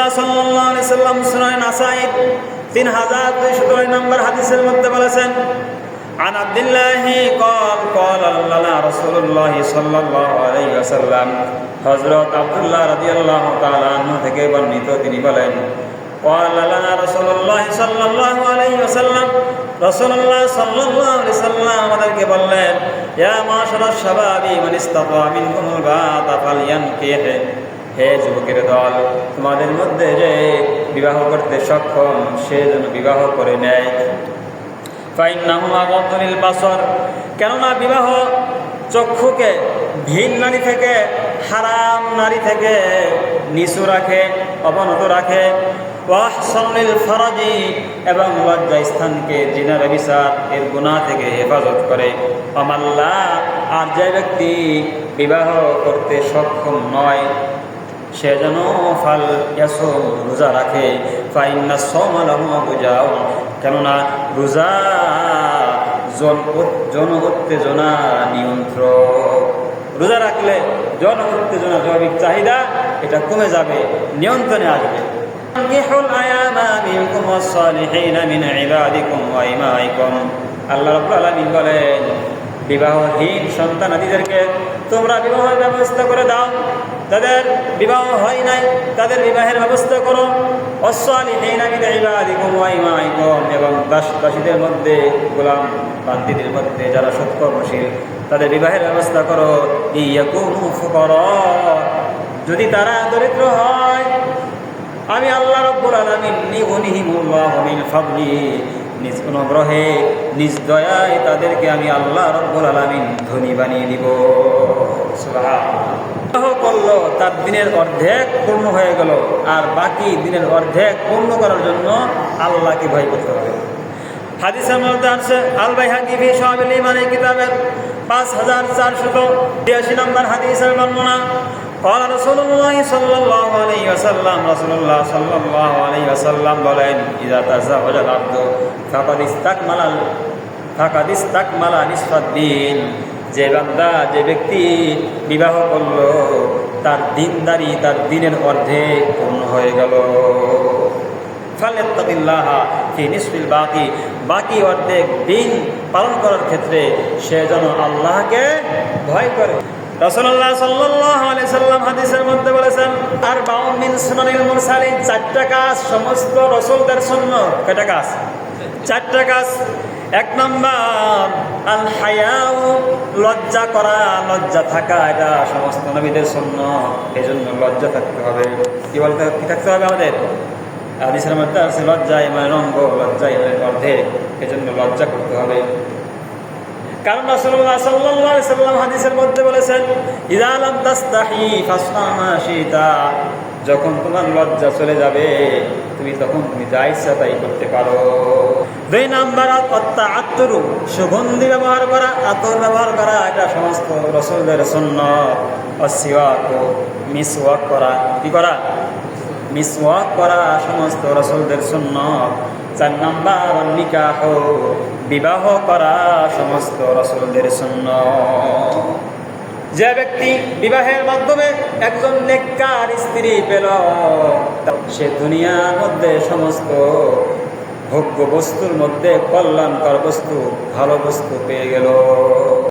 রাসূলুল্লাহ সাল্লাল্লাহু আলাইহি সাল্লাম সুনান নাসাই 3209 নম্বর হাদিসের মধ্যে বলেছেন, عن عبد الله قال قال لنا رسول الله صلى الله عليه وسلم হযরত আব্দুল্লাহ রাদিয়াল্লাহু তাআলা আনহু থেকে বর্ণিত, তিনি বলেন, قال لنا رسول الله صلى الله عليه وسلم রাসূলুল্লাহ সাল্লাল্লাহু আলাইহি সাল্লাম আমাদেরকে বললেন, ইয়া মাশারাশ শাবাবি মান ইসতাতা মিনকুমুল বাতা ফালয়ানকিহ, হে যুবকের দল, তোমাদের মধ্যে যে বিবাহ করতে সক্ষম সে যেন বিবাহ করে নেয়। ফাইন্নাহু আগাদ্দু লিল বাসর, কেননা বিবাহ চক্ষুকে ভিন নারী থেকে, হারাম নারী থেকে নিচু রাখে, অবনত রাখে। ওয়াহসানু লিল ফারাজি, এবং লজ্জা স্থানকে জিনা ব্যভিচার এর গুনাহ থেকে হেফাজত করে। আমাল্লা, আর যে ব্যক্তি বিবাহ করতে সক্ষম নয় সে যেন ফাল ইয়াসুম, রোজা রাখে। ফাইন্না সাওমা লাহু বুজাও, কেননা রোজা যৌন উত্তেজনা নিয়ন্ত্রক। রোজা রাখলে যৌন উত্তেজনা, জৈবিক চাহিদা এটা কমে যাবে, নিয়ন্ত্রণে আসবে। আল্লাহ রাব্বুল আলামিন বলেন, বিবাহহীন সন্তানাদিদেরকে তোমরা বিবাহের ব্যবস্থা করে দাও, যাদের বিবাহ হয় নাই তাদের বিবাহের ব্যবস্থা করো। অসসালিহিনা মিন ইবাদিকুম ওয়া ইমাইকুম, এবং দাসীদের মধ্যে, গোলাম বান্দীদের মধ্যে যারা সৎকর্মশীল তাদের বিবাহের ব্যবস্থা করো। ইয়াকুনু ফুকারা, যদি তারা দরিদ্র হয়, আমি আল্লাহ রাব্বুল আলামিন নিগনিহিমুল্লাহু মিন ফাদলি, নিজ অনুগ্রহে নিজ দয়ায় তাদেরকে আমি আল্লাহ রাব্বুল আলামিন ধনী বানিয়ে দিব। সুবহানাল্লাহ। করলো তার দিনের অর্ধেক পূর্ণ হয়ে গেল, আর বাকি দিনের অর্ধেক পূর্ণ করার জন্য আল্লাহকে ভয় করতে হবে। হাদিসের মধ্যে আছে, আল বাইহাকি ফি শুআবিল ঈমান কিতাবের 5483 নম্বর হাদিসের বর্ণনা, قال رسول الله صلى الله عليه وسلم, রাসূলুল্লাহ সাল্লাল্লাহু আলাইহি ওয়াসাল্লাম বলেন, ইযা তাযাওয়াজা আল-আবদু ফাকাদ ইসতাকমালা নিসফাদ-দ্বীন, যে বান্দা, যে ব্যক্তি বিবাহ করলো তার দিনদারি, তার দিনের অর্ধেক পূর্ণ হয়ে গেল। ফালিয়াত্তাকিল্লাহ ফি নিসফিল বাকি, বাকি অর্ধেক দিন পালন করার ক্ষেত্রে সে যেন আল্লাহকে ভয় করে। রাসূলুল্লাহ সাল্লাল্লাহু আলাইহি সাল্লাম হাদিসের মধ্যে বলেছেন, আরবাউন মিন সুনানিল মুরসালিন, 4টা কাজ সমস্ত রাসূলদের সুন্নাত। কয়টা কাজ? 4টা কাজ। 1 নাম্বার আল হায়াউ, লজ্জা করা, লজ্জা থাকা, এটা সমস্ত নবীদের সুন্নাত। এজন্য লজ্জা থাকতে হবে। কি বলতে, কি থাকতে হবে আমাদের? হাদিসের মধ্যে আছে লজ্জা ইমানের অঙ্গ, লজ্জা ইমানের অর্ধেক, এজন্য লজ্জা করতে হবে। কারণ রাসূলুল্লাহ সাল্লাল্লাহু আলাইহি সাল্লাম হাদিসের মধ্যে বলেছেন, ইযা লাম তাস্তাহি ফাসনা মা শিতা, যখন তোমার লজ্জা চলে যাবে তখন তুমি যা ইচ্ছা তাই করতে পারো। 2 নাম্বার আত-তাআত্তুরু, সুগন্ধি ব্যবহার করা, আতর ব্যবহার করা, এটা সমস্ত রাসূলদের সুন্নাত। ওয়াসিওয়াক, মিসওয়াক করা, কি করা? মিসওয়াক করা সমস্ত রাসূলদের সুন্নাত। 4 নাম্বার নিকাহ, বিবাহ করা সমস্ত রাসূলদের সুন্নাত। যে ব্যক্তি বিবাহের মাধ্যমে একজন নেককার স্ত্রী পেল, সে দুনিয়ার মধ্যে সমস্ত ভোগ্য বস্তুর মধ্যে কল্যাণকর বস্তু, ভালো বস্তু পেয়ে গেল।